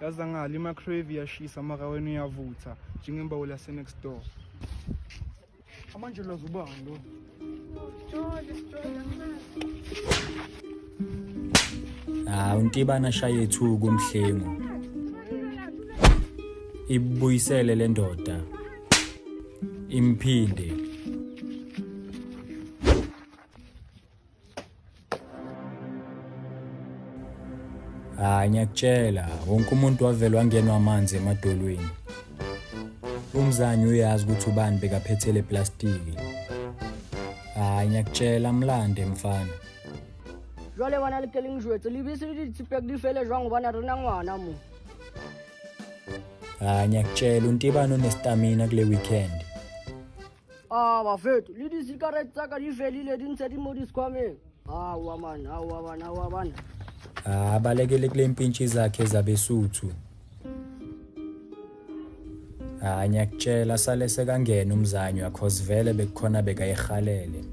yaza ngale i-microwave iyashisa mara wena uyavutha njengembawo lase next door. Amanje lazubani lo? Untibana shaye ethuku umhlengu. Ibuyisele le ndoda. Imphinde. Ngiyakutshela wonke umuntu wavela wangenwa amanzi emadolweni. Umzanyi uyazi ukuthi ubani bekaphethele plastiki. Ngiyakutshela mlande mfana. Jwale bana le keleng jwetse lebese le ditshipek di fele jwang bana rena ngwana mo. Ngiyakutshela untibana onestamina kule weekend. Bafethu le di cigarette tsa ka di felile di ntse di mo diskwameng. Awa bana. Balekele kule mpintshi zakhe zabesuthu. Ngiyakutshela sale sekangena umzanyi wakho sivele bekukhona bekayihalele.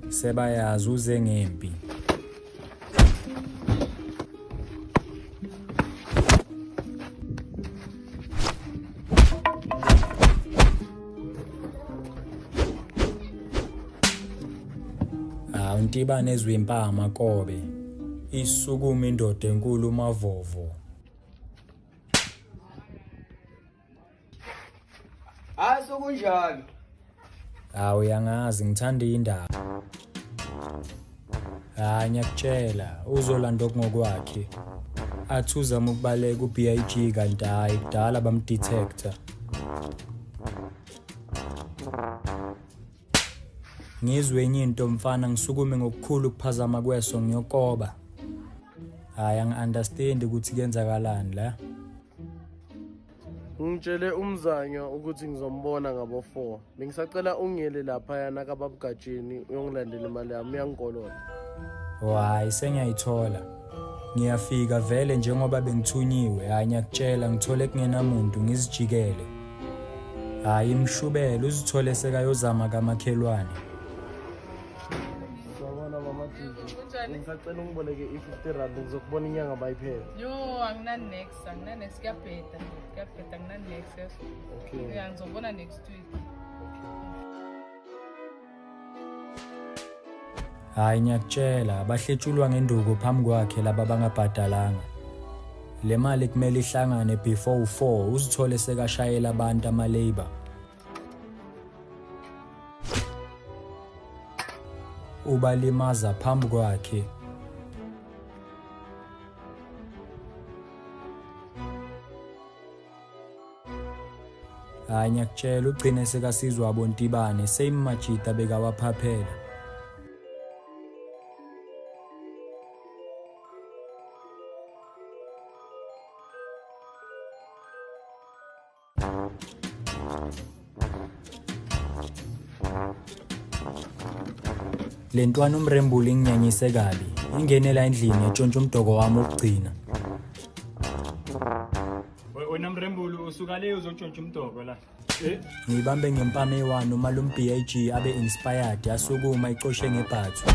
Sebayazi uze ngempi. Untibana ezwe impama kobe. Isukuma indoda enkulu uMavovo. Asokunjalo. Uyangazi ngithanda indaba. Ngiyakutshela uzolanda okungokwakhe. Athi uzama ukubaleka uBIG kanti hayi kudala bamdetector. Ngizwe enye into mfana ngisukume ngokukhulu ukuphazama kweso ngiyokoba. Angi-understand ukuthi kuyenzakalani la. Ngitshele umzanya ukuthi ngizombona ngabo 4. Bengisacela ungiyele lapha yana kaBabugajeni uyongilandela imali yami yangikolola. Hayi sengiyayithola. Ngiyafika vele njengoba bengithunyiwe. Ngiyakutshela ngithole kungenamuntu ngizijikele. Imshubele uzithole sekayozama kamakhelwane. Ngisacela ungiboleke i-R50 ngizokubona inyanga bayiphela. Yo, angina-next kuyabheda angina-next yeso. Okay. Ngizobona next week. Ngiyakutshela bahletshulwa ngenduku phambi kwakhe laba bangabhadalanga. Le mali kumele ihlangane before u4 uzithole sekashayela abantu ama-labor. Ubalimaza phambi kwakhe. Ngiyakutshela ugcine sekasizwa abontibane seyimajida bekawaphaphela. Le ntwana umrembuli nginyanyise kabi. Ingenela endlini etshontsha umdoko wami ukugcina. Wena mrembuli usuka le uzotshontsha umdoko la. Ngibambe ngempama e1 uma lo BIG abe inspired asukuma icoshe ngebhathu.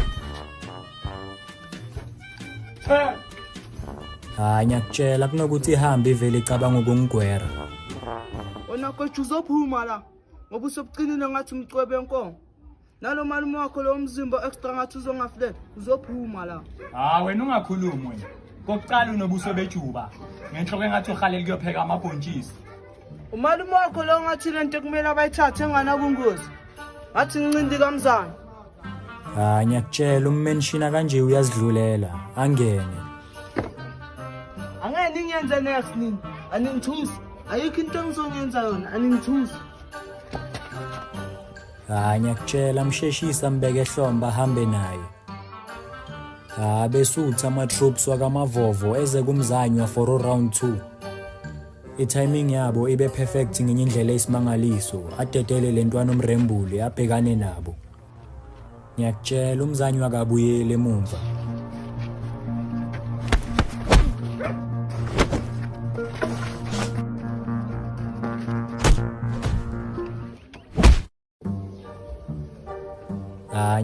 Ngiyakutshela kunokuthi ihambe ivele icabanga ukungigwera. Wena kocha uzophuma la ngoba usobucinile ngathi umcwebe enkongo. Nalo malume wakho lo mzimba extra ngathi uzongaflet uzophuma la. Wena ungakhulumi wena. Kokuqala unobuso bejuba. Ngenhloko engathi uhalele kuyopheka amabhontshisi. Umalume wakho lo ngathi lento kumele abayithathe engana kungozi. Ngathi ngincindi kamzana. Ngiyakutshela ummenshina kanje uyazidlulela angene. Angeke ningenze next nini. Aningithusi. Ayikho into engizongenza yona aningithusi. Ngiyakutshela msheshisa mbeke ehlomba ahambe naye. Besutha ama-troops wakaMavovo eze kumzanywa for round 2. I-timing yabo ibe perfect ngenye indlela eyisimangaliso adedele le ntwana umrembuli abhekane nabo. Ngiyakutshela umzanywa akabuyele emumva.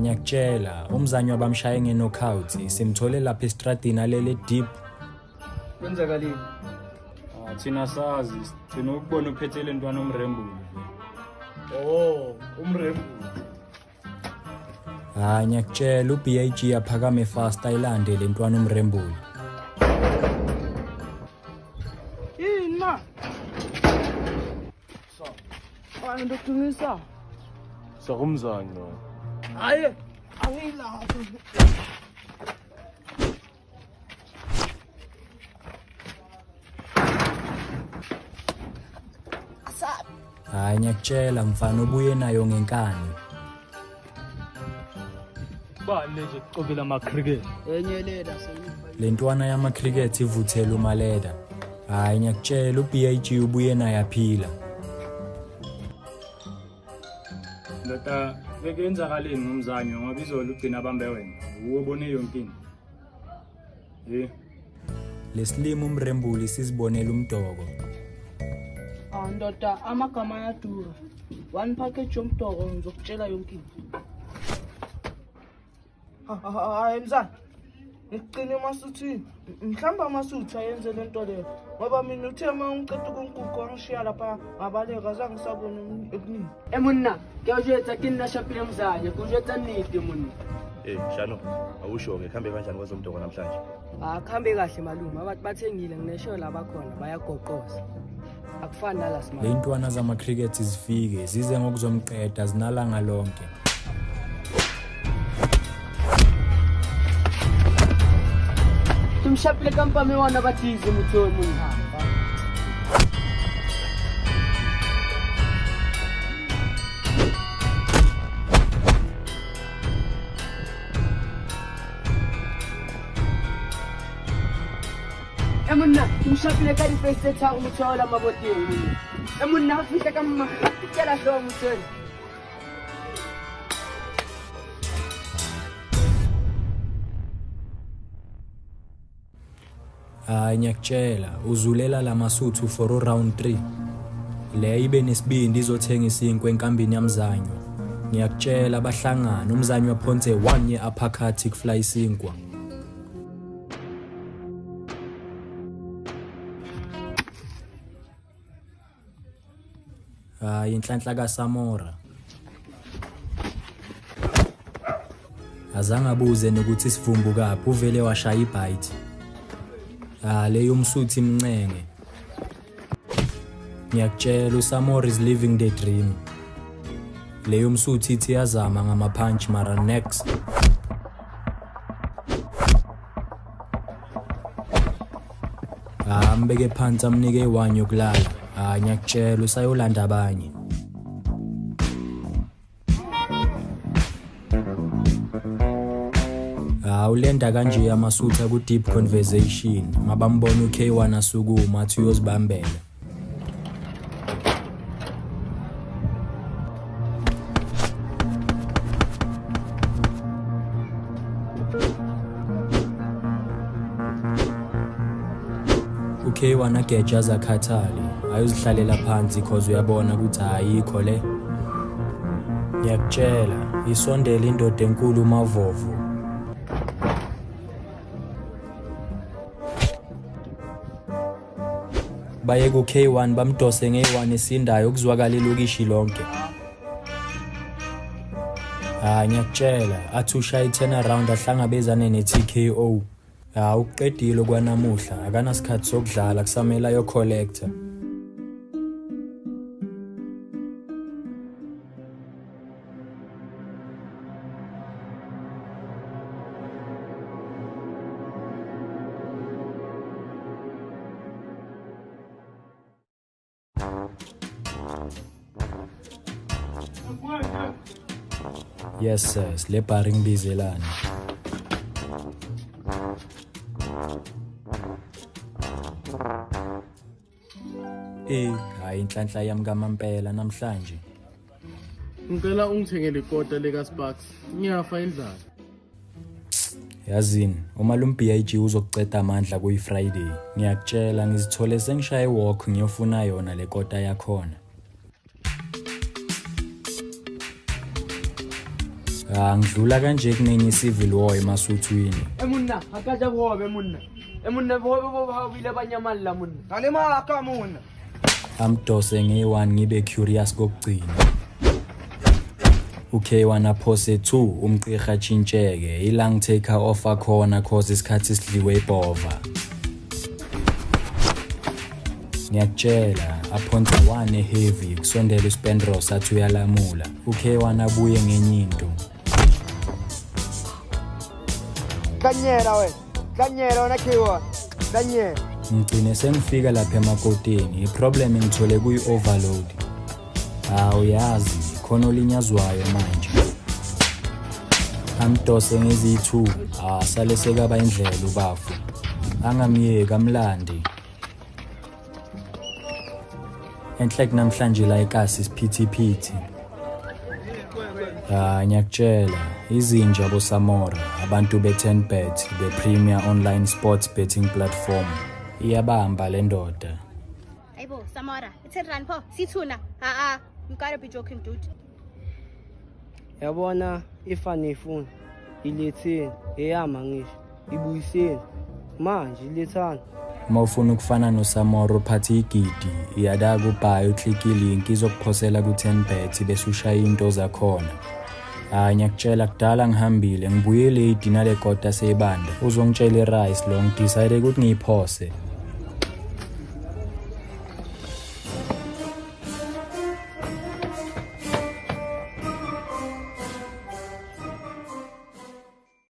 Ngiyakutshela umzanywa bamshaye nge-knockout simthole lapha estradini alele deep. Kwenzakalini? Thina sazi sina ukubona uphethe le ntwana umrembulu. Oh, umrembu. Ngiyakutshela uBAG aphakame fast ayilande le ntwana umrembulu. Yini ma? Wena ndokuqinisa. Sakumzanyo. Hayi, angilapho. Ngiyakutshela mfana ubuye nayo ngenkani. Bani nje kucobela ama cricket. Enye leda senifa. Le ntwana yama cricket ivuthela umaleda. Ngiyakutshela uBAG ubuye naye aphila. Lota beke yenzakaleni ngumzanyo ngoba izolo ugcina abambe wena. Uwobone yonke into. Lesilimo umrembuli sizibonela umdoko. Ndoda amagama ayadura. One package yomdoko ngizokutshela yonke into. Hayi mzana. Ngicine masuthi. Mhlamba masuthi ayenze lento leyo. Ngoba mina uthe mangiceda ukunkuku angishiya lapha ngabaleka zange sabona ekuningi. Munna, kuyawujetsa kini nashapile mzanye, kujetsa nidi munna. Shano, awusho-ke kuhambe kanjani kwezomdoko namhlanje? Kuhambe kahle malume, abantu bathengile nginesho la bakhona bayagoqoza. Akufani nala simama. Le ntwana zama cricket zifike zize ngokuzomqeda zinalanga lonke. Tumshapile kampame wana batize muthowe munna. Munna, tumshapile kari feste thagu muthowe la maboteng munna. Munna fiste kamma, tikela hlo muthowe. Ngiyakutshela uzulela lamasuthu for round 3. Le ibe nesibindi izothenga isinkwe enkambini yamzanyo. Ngiyakutshela abahlangana umzanyo waphonse 1 year uppercut kufly isinkwa. Inhlanhla kaSamora. Azange abuze nokuthi isivumbu kaphi uvele washaya ibite. Le yomsuthi imncenge. Ngiyakutshela uSamora is living the dream. Le yomsuthi ithi yazama ngama punch mara next. Ambeke phansi amnike 1 yokulala. Ngiyakutshela usayolanda abanye. Ulenda kanje amasutha ku deep conversation ngabambona uK1 asukuma athi uyozibambela. uK1 ageja zakhathali ayozihlalela phansi because uyabona ukuthi ayikho le. Ngiyakutshela isondela indoda enkulu uMavovo. Baye ku K1 bamdose nge1 esindayo ukuzwakala ilokishi lonke. Ngiyakutshela athi ushaya i-turn around ahlangabezane ne-TKO. Uqedile kwanamuhla akanasikhathi sokudlala kusamela yo collector. Yes sir, le barring bizelana. Hayi inhlanhla yami kaMampela namhlanje. Ngicela ungithengele ikota leka Sparks. Ngiyafa indlala. Yazini, uma lo BAG uzokuceda amandla kuyi Friday. Ngiyakutshela ngizithole sengishaya walk ngiyofuna yona le kota yakhona. Ngidlula kanje kunenye civil war emasuthwini. Munna akaja bobe munna bobe bobe abanyamali la munna ngale maka mona Amdose nge1 ngibe curious kokugcina. K1 aphose 2 umqhiqa tshintsheke ilang taker offer khona cause isikhathi sidliwe ibhova. Ngiyakutshela aphonsa 1 heavy kusondela uSpendros athi uyalamula. K1 abuye ngenye into. Kanyera wena K1 kanyera Ngicine sengifika lapha emakoteni iproblem ngithole kuyi-overload. Uyazi khona olinyazwayo manje. Amdose ngezi2 sale sekaba indlela ubafu. Angamyeka amlandi. Enhlek namhlanje la ekasi isiphithiphithi. Ngiyakutshela izinja boSamora abantu be10bet the premier online sports betting platform iyabamba le ndoda. Ayibo Samora it's a run pho sithuna you gotta be joking dude. yabona ifani ifuna iletheni eyama ngisho ibuyiseni manje ilethana Mawufuna ukufana noSamora uphathe igidi iyada kubhayi uclick ilink izokuphosela ku10bet bese ushaya into zakhona. Ngiyakutshela kudala ngihambile ngibuye late nale kota sebanda uzongitshela irice lo ngidecide ukuthi ngiyiphose.